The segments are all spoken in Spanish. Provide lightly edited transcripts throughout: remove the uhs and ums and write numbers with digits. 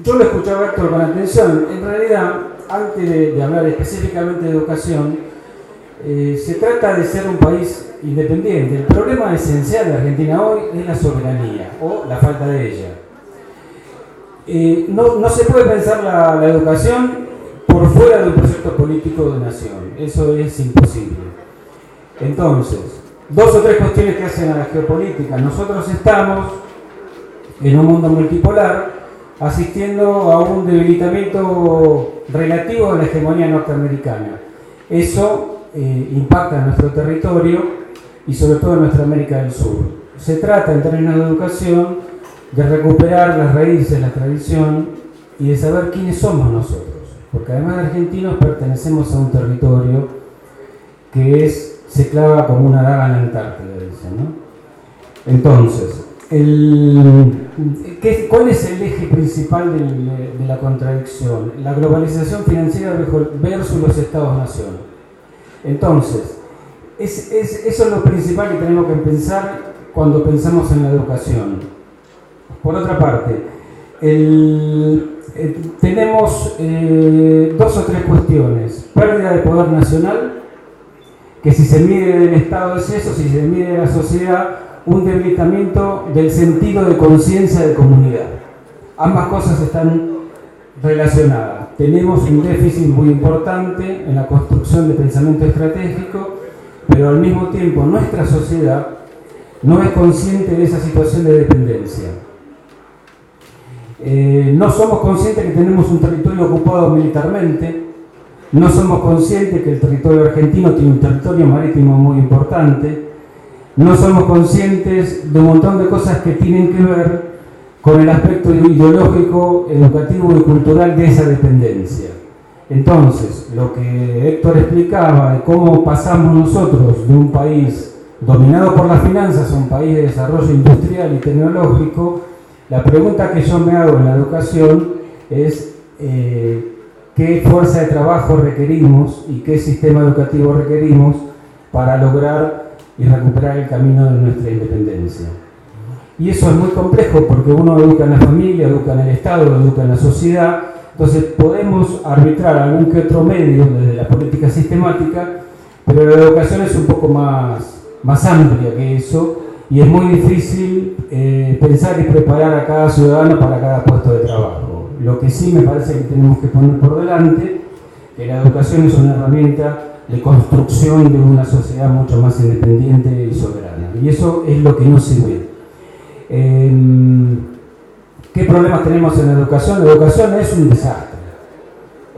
Yo lo escuchaba, Héctor, con atención. En realidad, antes de hablar específicamente de educación, se trata de ser un país independiente. El problema esencial de Argentina hoy es la soberanía o la falta de ella. No se puede pensar la educación por fuera de un proyecto político de nación. Eso es imposible. Entonces, dos o tres cuestiones que hacen a la geopolítica. Nosotros estamos en un mundo multipolar asistiendo a un debilitamiento relativo de la hegemonía norteamericana. Eso impacta en nuestro territorio y sobre todo en nuestra América del Sur. Se trata, en términos de educación, de recuperar las raíces, la tradición y de saber quiénes somos nosotros. Porque además de argentinos pertenecemos a un territorio que se clava como una daga en la Antártida, dice, ¿no? Entonces, ¿cuál es el eje principal de la contradicción? La globalización financiera versus los estados-nación. Entonces, eso es lo principal que tenemos que pensar cuando pensamos en la educación. Por otra parte, tenemos dos o tres cuestiones. Pérdida de poder nacional, que si se mide del Estado es eso, si se mide de la sociedad, un debilitamiento del sentido de conciencia de comunidad. Ambas cosas están relacionadas. Tenemos un déficit muy importante en la construcción de pensamiento estratégico, pero al mismo tiempo nuestra sociedad no es consciente de esa situación de dependencia. No somos conscientes que tenemos un territorio ocupado militarmente, no somos conscientes que el territorio argentino tiene un territorio marítimo muy importante, no somos conscientes de un montón de cosas que tienen que ver con el aspecto ideológico, educativo y cultural de esa dependencia. Entonces, lo que Héctor explicaba de cómo pasamos nosotros de un país dominado por las finanzas a un país de desarrollo industrial y tecnológico, la pregunta que yo me hago en la educación es qué fuerza de trabajo requerimos y qué sistema educativo requerimos para lograr y recuperar el camino de nuestra independencia. Y eso es muy complejo porque uno educa en la familia, educa en el Estado, educa en la sociedad, entonces podemos arbitrar algún que otro medio desde la política sistemática, pero la educación es un poco más amplia que eso y es muy difícil pensar y preparar a cada ciudadano para cada puesto de trabajo. Lo que sí me parece que tenemos que poner por delante, que la educación es una herramienta de construcción de una sociedad mucho más independiente y soberana. Y eso es lo que no se ve. ¿Qué problemas tenemos en la educación? La educación es un desastre.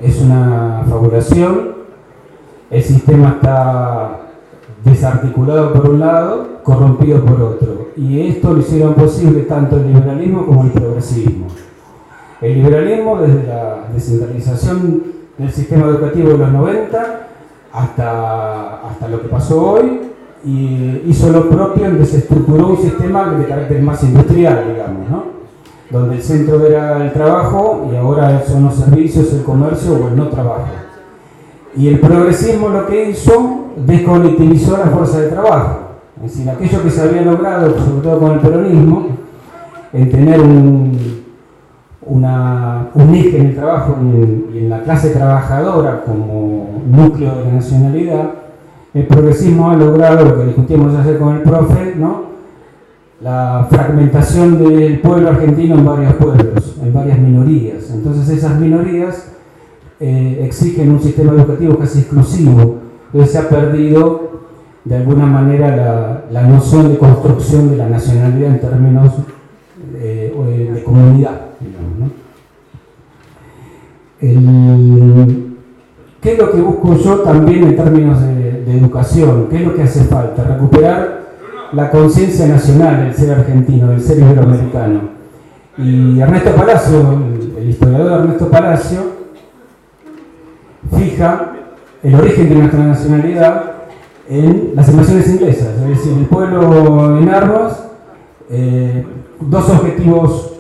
Es una fabulación. El sistema está desarticulado por un lado, corrompido por otro. Y esto lo hicieron posible tanto el liberalismo como el progresismo. El liberalismo, desde la descentralización del sistema educativo de los 90 hasta lo que pasó hoy, y hizo lo propio en que se estructuró un sistema de carácter más industrial, digamos, ¿no? Donde el centro era el trabajo y ahora son los servicios, el comercio o el no trabajo. Y el progresismo lo que hizo, descolectivizó la fuerza de trabajo. Es decir, aquello que se había logrado, sobre todo con el peronismo, en tener un eje en el trabajo y en la clase trabajadora como núcleo de la nacionalidad, el progresismo ha logrado lo que discutimos ayer con el profe, ¿no? La fragmentación del pueblo argentino en varios pueblos, en varias minorías. Entonces esas minorías exigen un sistema educativo casi exclusivo. Entonces se ha perdido de alguna manera la noción de construcción de la nacionalidad en términos de comunidad, digamos, ¿no? ¿Qué es lo que busco yo también en términos de educación? ¿Qué es lo que hace falta? Recuperar la conciencia nacional del ser argentino, del ser iberoamericano. Y Ernesto Palacio, el historiador Ernesto Palacio, fija el origen de nuestra nacionalidad en las invasiones inglesas, es decir, el pueblo en armas, dos objetivos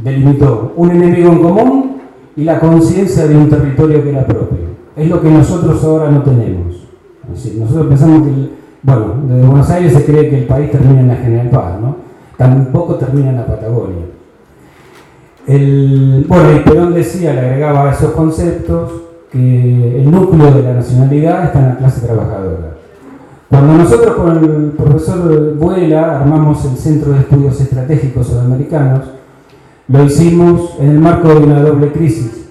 delimitó: un enemigo en común y la conciencia de un territorio que era propio. Es lo que nosotros ahora no tenemos. Es decir, nosotros pensamos que, desde Buenos Aires se cree que el país termina en la General Paz, ¿no? Tampoco termina en la Patagonia. Bueno, y Perón decía, le agregaba a esos conceptos, que el núcleo de la nacionalidad está en la clase trabajadora. Cuando nosotros con el profesor Vuela armamos el Centro de Estudios Estratégicos Sudamericanos, lo hicimos en el marco de una doble crisis.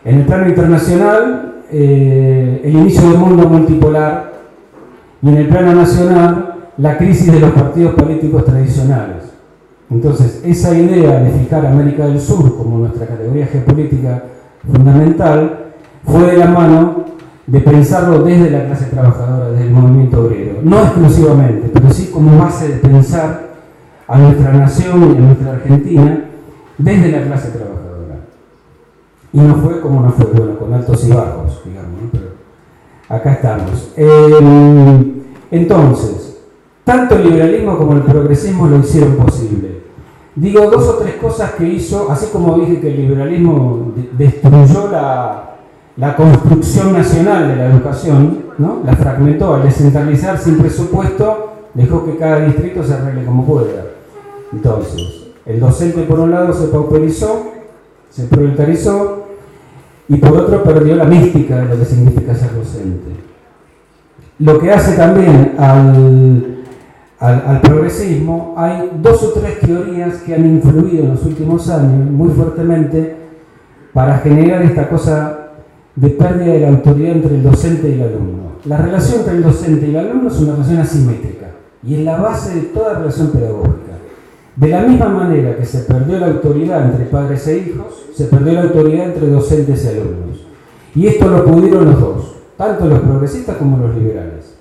En el plano internacional, el inicio del mundo multipolar, y en el plano nacional, la crisis de los partidos políticos tradicionales. Entonces, esa idea de fijar América del Sur como nuestra categoría geopolítica fundamental fue de la mano de pensarlo desde la clase trabajadora, desde el movimiento obrero. No exclusivamente, pero sí como base de pensar a nuestra nación y a nuestra Argentina desde la clase trabajadora. Y no fue como no fue, bueno, con altos y bajos, digamos, ¿no? Pero acá estamos. Entonces, tanto el liberalismo como el progresismo lo hicieron posible. Digo dos o tres cosas que hizo, así como dije que el liberalismo destruyó la construcción nacional de la educación, ¿no? La fragmentó al descentralizar sin presupuesto, dejó que cada distrito se arregle como pueda. Entonces, el docente por un lado se pauperizó, se proletarizó, y por otro perdió la mística de lo que significa ser docente. Lo que hace también al progresismo, hay dos o tres teorías que han influido en los últimos años muy fuertemente para generar esta cosa de pérdida de la autoridad entre el docente y el alumno. La relación entre el docente y el alumno es una relación asimétrica y es la base de toda relación pedagógica. De la misma manera que se perdió la autoridad entre padres e hijos, se perdió la autoridad entre docentes y alumnos. Y esto lo pudieron los dos, tanto los progresistas como los liberales.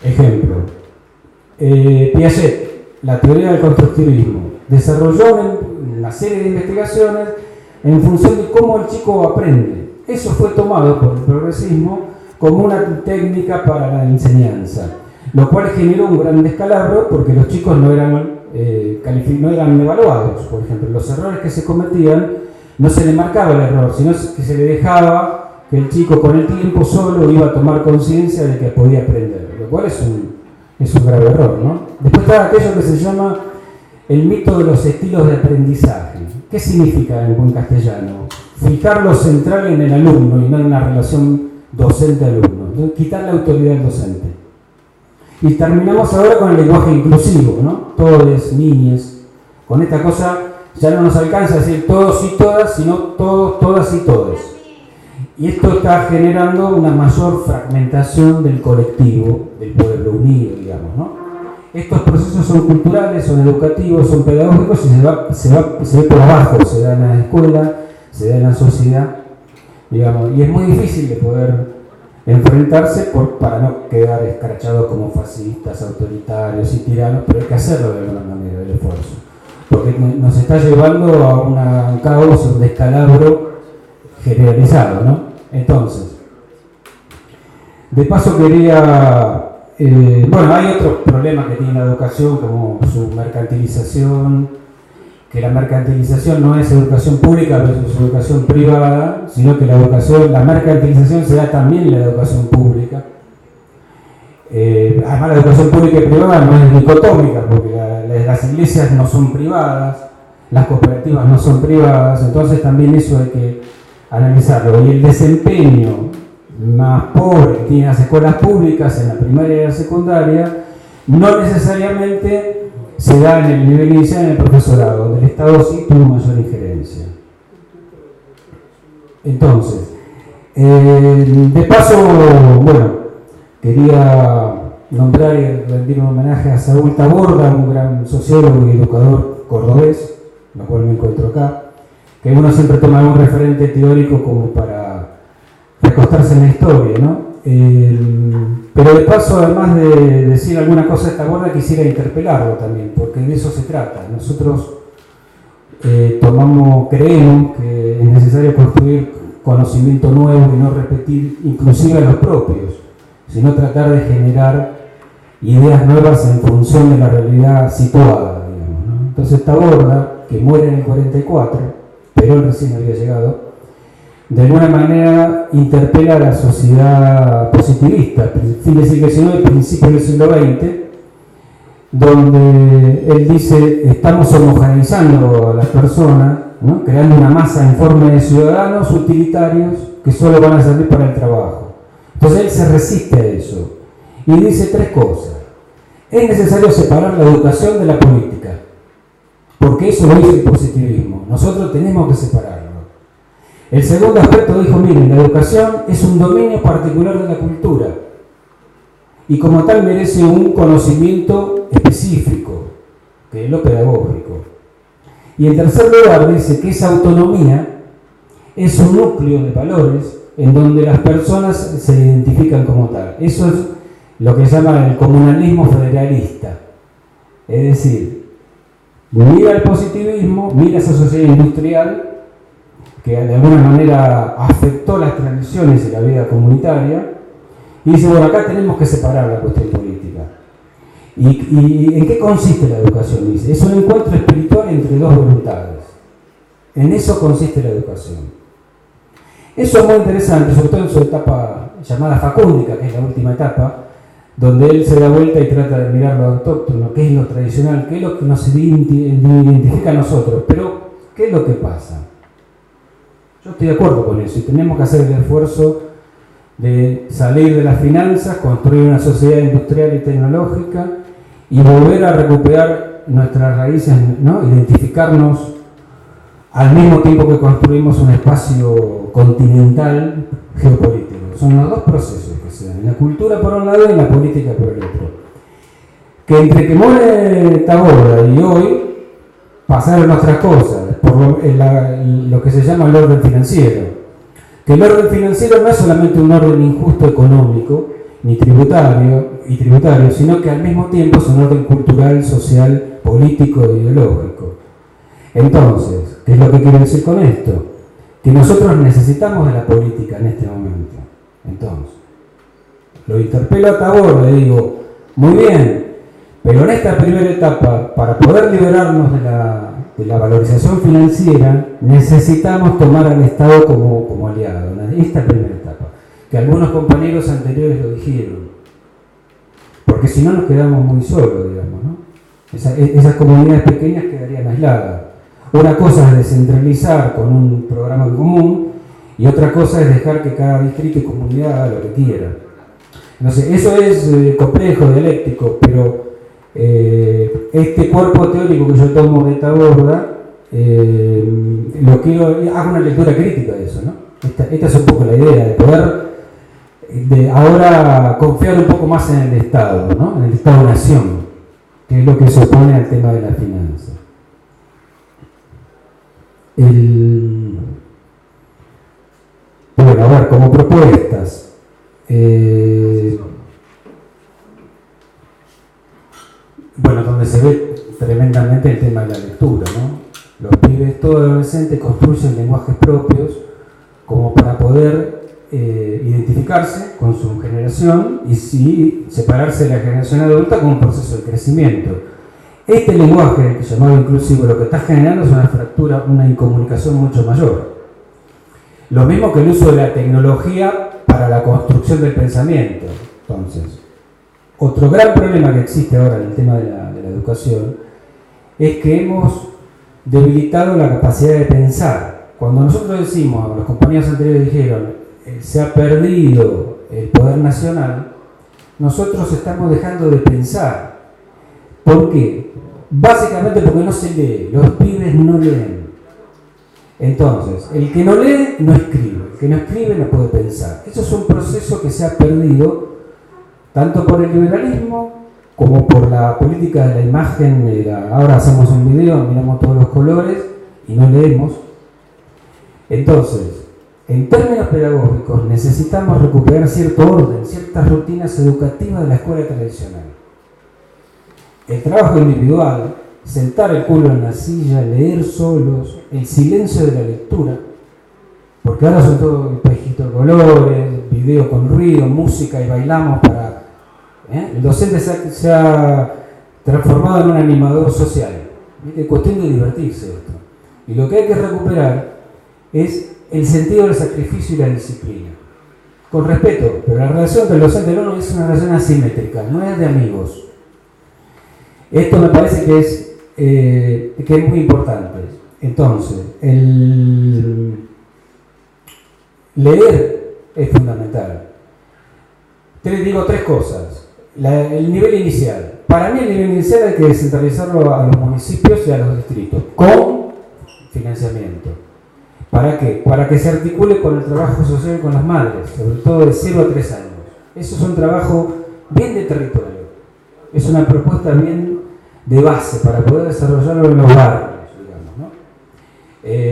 Ejemplo, Piaget, la teoría del constructivismo, desarrolló una serie de investigaciones en función de cómo el chico aprende. Eso fue tomado por el progresismo como una técnica para la enseñanza, lo cual generó un gran descalabro porque los chicos no eran evaluados. Por ejemplo, los errores que se cometían no se le marcaba el error, sino que se le dejaba que el chico con el tiempo solo iba a tomar conciencia de que podía aprender, lo cual es un grave error, ¿no? Después está aquello que se llama el mito de los estilos de aprendizaje. ¿Qué significa en buen castellano? Fijar lo central en el alumno y no en la relación docente-alumno. Quitar la autoridad del docente. Y terminamos ahora con el lenguaje inclusivo, ¿no? Todes, niñes. Con esta cosa ya no nos alcanza a decir todos y todas, sino todos, todas y todes. Y esto está generando una mayor fragmentación del colectivo, del pueblo unido, digamos, ¿no? Estos procesos son culturales, son educativos, son pedagógicos y se ve por abajo, se da en la escuela, se da en la sociedad, digamos, y es muy difícil de poder enfrentarse para no quedar escrachados como fascistas, autoritarios y tiranos, pero hay que hacerlo de alguna manera, el esfuerzo, porque nos está llevando a un caos, un descalabro generalizado, ¿no? Entonces, de paso quería... bueno, hay otros problemas que tiene la educación, como su mercantilización, que la mercantilización no es educación pública versus educación privada, sino que la mercantilización se da también en la educación pública. Además, la educación pública y privada no es dicotómica, porque las iglesias no son privadas, las cooperativas no son privadas, entonces también eso hay que analizarlo. Y el desempeño más pobre que tienen las escuelas públicas en la primaria y la secundaria no necesariamente se da en el nivel inicial en el profesorado, donde el Estado sí tuvo mayor injerencia. Entonces, de paso, bueno, quería nombrar y rendir un homenaje a Saúl Taborda, un gran sociólogo y educador cordobés, lo cual me encuentro acá, que uno siempre toma un referente teórico como para recostarse en la historia, ¿no? Pero de paso, además de decir alguna cosa de Taborda, quisiera interpelarlo también, porque de eso se trata. Nosotros creemos que es necesario construir conocimiento nuevo y no repetir inclusive a los propios, sino tratar de generar ideas nuevas en función de la realidad situada, digamos, ¿no? Entonces Taborda, que muere en el 44, Perón recién había llegado, de alguna manera interpela a la sociedad positivista, fin del siglo XIX y principios del siglo XX, donde él dice, estamos homogeneizando a las personas, ¿no? Creando una masa en forma de ciudadanos utilitarios que solo van a servir para el trabajo. Entonces él se resiste a eso y dice tres cosas. Es necesario separar la educación de la política, porque eso lo dice el positivismo. Nosotros tenemos que separarlo. El segundo aspecto dijo, miren, la educación es un dominio particular de la cultura y como tal merece un conocimiento específico, que es lo pedagógico. Y en tercer lugar dice que esa autonomía es un núcleo de valores en donde las personas se identifican como tal. Eso es lo que se llama el comunalismo federalista. Es decir, mira el positivismo, mira esa sociedad industrial que de alguna manera afectó las tradiciones y la vida comunitaria, y dice, bueno, acá tenemos que separar la cuestión política. ¿Y en qué consiste la educación? Dice, es un encuentro espiritual entre dos voluntades. En eso consiste la educación. Eso es muy interesante, sobre todo en su etapa llamada facúndica, que es la última etapa, donde él se da vuelta y trata de mirar lo autóctono, qué es lo tradicional, qué es lo que nos identifica a nosotros. Pero, ¿qué es lo que pasa? Yo estoy de acuerdo con eso y tenemos que hacer el esfuerzo de salir de las finanzas, construir una sociedad industrial y tecnológica y volver a recuperar nuestras raíces, ¿no? Identificarnos al mismo tiempo que construimos un espacio continental geopolítico. Son los dos procesos que se dan, en la cultura por un lado y en la política por el otro. Que entre que muere Taborda y hoy pasaron otras cosas, por lo que se llama el orden financiero. Que el orden financiero no es solamente un orden injusto económico ni tributario, sino que al mismo tiempo es un orden cultural, social, político e ideológico. Entonces, ¿qué es lo que quiero decir con esto? Que nosotros necesitamos de la política en este momento. Entonces, lo interpelo a Taborda y digo, muy bien, pero en esta primera etapa, para poder liberarnos de la valorización financiera, necesitamos tomar al Estado como aliado, en esta primera etapa, que algunos compañeros anteriores lo dijeron, porque si no nos quedamos muy solos, digamos, ¿no? Esas comunidades pequeñas quedarían aisladas. Una cosa es descentralizar con un programa en común y otra cosa es dejar que cada distrito y comunidad haga lo que quiera. Entonces, eso es complejo, dialéctico, pero este cuerpo teórico que yo tomo de Taborda, hago una lectura crítica de eso, ¿no? Esta es un poco la idea, de poder ahora confiar un poco más en el Estado, ¿no? En el Estado-Nación, que es lo que se opone al tema de la finanza. Bueno, a ver, como propuestas, bueno, donde se ve tremendamente el tema de la lectura, ¿no? Los pibes, todos adolescentes, construyen lenguajes propios como para poder identificarse con su generación y sí separarse de la generación adulta como un proceso de crecimiento. Este lenguaje, llamado inclusivo, lo que está generando es una fractura, una incomunicación mucho mayor. Lo mismo que el uso de la tecnología para la construcción del pensamiento. Entonces, otro gran problema que existe ahora en el tema de la educación es que hemos debilitado la capacidad de pensar. Cuando nosotros decimos, los compañeros anteriores dijeron, se ha perdido el poder nacional, nosotros estamos dejando de pensar. ¿Por qué? Básicamente porque no se lee, los pibes no leen. Entonces, el que no lee no escribe, el que no escribe no puede pensar. Eso es un proceso que se ha perdido tanto por el liberalismo como por la política de la imagen. Ahora hacemos un video, miramos todos los colores y no leemos. Entonces, en términos pedagógicos necesitamos recuperar cierto orden, ciertas rutinas educativas de la escuela tradicional. El trabajo individual, sentar el culo en la silla, leer solos, el silencio de la lectura, porque ahora son todos espejitos de colores, video con ruido, música y bailamos para... El docente se ha transformado en un animador social. Es cuestión de divertirse esto. Y lo que hay que recuperar es el sentido del sacrificio y la disciplina. Con respeto, pero la relación entre el docente y el alumno es una relación asimétrica, no es de amigos. Esto me parece que es muy importante. Entonces, leer es fundamental. Te digo tres cosas. El nivel inicial. Para mí el nivel inicial hay que descentralizarlo a los municipios y a los distritos, con financiamiento. ¿Para qué? Para que se articule con el trabajo social con las madres, sobre todo de 0 a 3 años. Eso es un trabajo bien de territorio. Es una propuesta bien de base para poder desarrollarlo en los barrios, digamos, ¿no?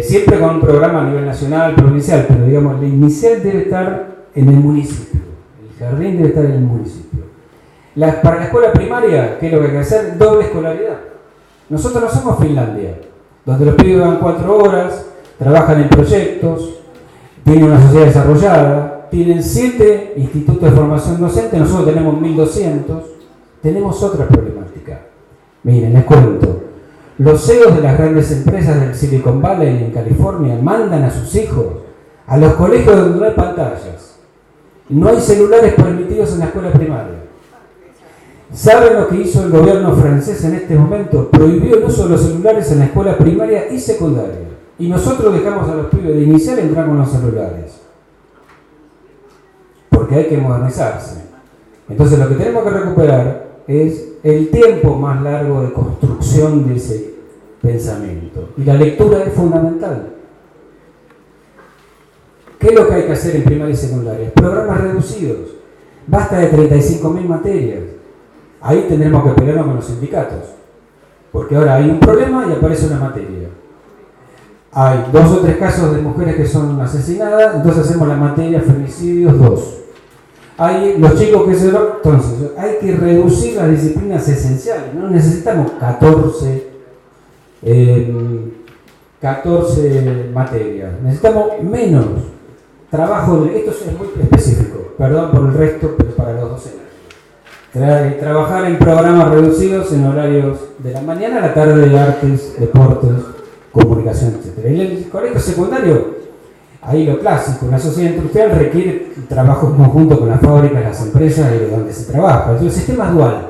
Siempre con un programa a nivel nacional, provincial, pero digamos, el inicial debe estar en el municipio. El jardín debe estar en el municipio. Para la escuela primaria, ¿qué es lo que hay que hacer? Doble escolaridad. Nosotros no somos Finlandia, donde los pibes van 4 horas, trabajan en proyectos, tienen una sociedad desarrollada, tienen 7 institutos de formación docente, nosotros tenemos 1200, tenemos otra problemática. Miren, les cuento. Los CEOs de las grandes empresas del Silicon Valley en California mandan a sus hijos a los colegios donde no hay pantallas. No hay celulares permitidos en la escuela primaria. ¿Saben lo que hizo el gobierno francés en este momento? Prohibió el uso de los celulares en la escuela primaria y secundaria. Y nosotros dejamos a los pibes de inicial entrar con los celulares. Porque hay que modernizarse. Entonces lo que tenemos que recuperar es el tiempo más largo de construcción de ese pensamiento. Y la lectura es fundamental. ¿Qué es lo que hay que hacer en primaria y secundaria? Programas reducidos. Basta de 35.000 materias. Ahí tendremos que pelearnos con los sindicatos. Porque ahora hay un problema y aparece una materia. Hay 2 o 3 casos de mujeres que son asesinadas, entonces hacemos la materia femicidios 2. Hay los chicos que se lo... Entonces, hay que reducir las disciplinas esenciales. No necesitamos 14 materias. Necesitamos menos trabajo. Esto es muy específico. Perdón por el resto, pero para los docentes. Trabajar en programas reducidos en horarios de la mañana a la tarde de artes, deportes, comunicación, etc. En el colegio secundario, ahí lo clásico, una sociedad industrial requiere trabajo conjunto con las fábricas, las empresas y de donde se trabaja. El sistema es dual,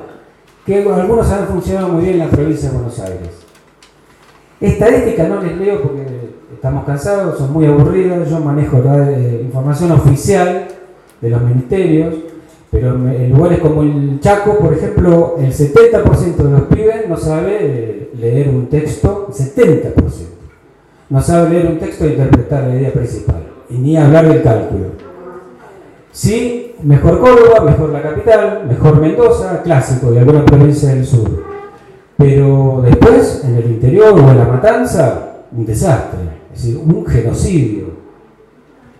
que algunos han funcionado muy bien en la provincia de Buenos Aires. Estadísticas no les leo porque estamos cansados, son muy aburridas. Yo manejo la información oficial de los ministerios, pero en lugares como el Chaco, por ejemplo, el 70% de los pibes no sabe leer un texto, 70%. No sabe leer un texto e interpretar la idea principal, y ni hablar del cálculo. Sí, mejor Córdoba, mejor la capital, mejor Mendoza, clásico, de alguna provincia del sur. Pero después, en el interior o en La Matanza, un desastre, es decir, un genocidio.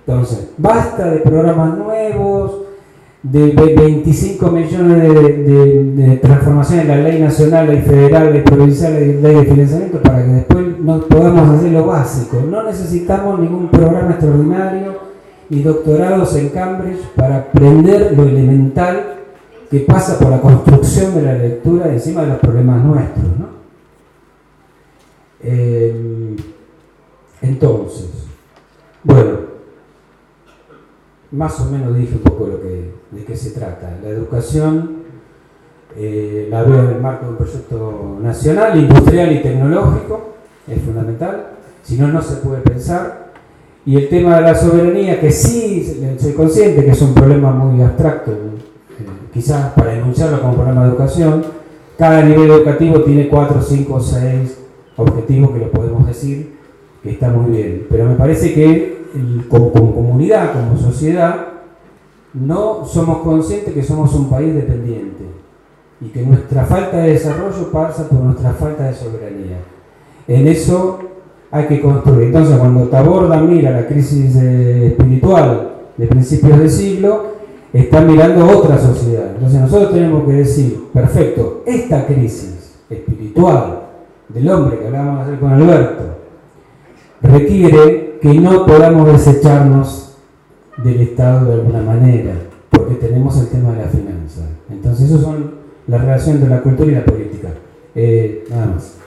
Entonces, basta de programas nuevos, de 25 millones de transformaciones en la ley nacional, ley federal, ley provincial, ley de financiamiento, para que después no podamos hacer lo básico. No necesitamos ningún programa extraordinario ni doctorados en Cambridge para aprender lo elemental que pasa por la construcción de la lectura encima de los problemas nuestros, ¿no? Entonces, bueno, más o menos dije un poco de qué se trata. La educación la veo en el marco de un proyecto nacional, industrial y tecnológico, es fundamental, si no, no se puede pensar. Y el tema de la soberanía, que sí soy consciente que es un problema muy abstracto, quizás para enunciarlo como problema de educación, cada nivel educativo tiene 4, 5, 6 objetivos que lo podemos decir, que está muy bien, pero me parece que como comunidad, como sociedad, no somos conscientes que somos un país dependiente y que nuestra falta de desarrollo pasa por nuestra falta de soberanía. En eso hay que construir. Entonces, cuando Taborda mira la crisis espiritual de principios de siglo, está mirando otra sociedad. Entonces nosotros tenemos que decir, perfecto, esta crisis espiritual del hombre que hablábamos ayer con Alberto requiere que no podamos desecharnos del Estado de alguna manera, porque tenemos el tema de la finanza. Entonces, eso son la relación de la cultura y la política. Nada más.